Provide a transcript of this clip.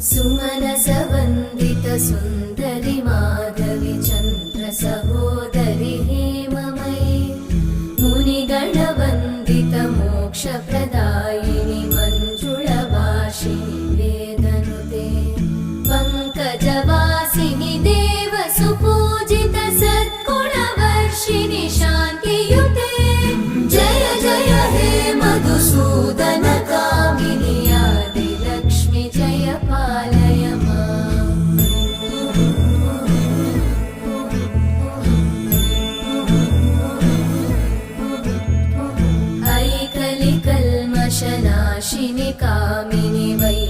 सुमनसवन्दित सुन्दरि माधवि चन्द्र सहोदरि हेममयि मुनिगणवन्दित मोक्षप्रदायिनि मञ्जुळभाषिणि वेदनुते पङ्कजवासिनि देवसुपूजित सद्गुणवर्षिणि शान्तियुते जय जय हे मधुसूदन कामिनि आदिलक्ष्मि जय पालय माम्। ऐकलिकल्मषनाशिनि कामिनि वै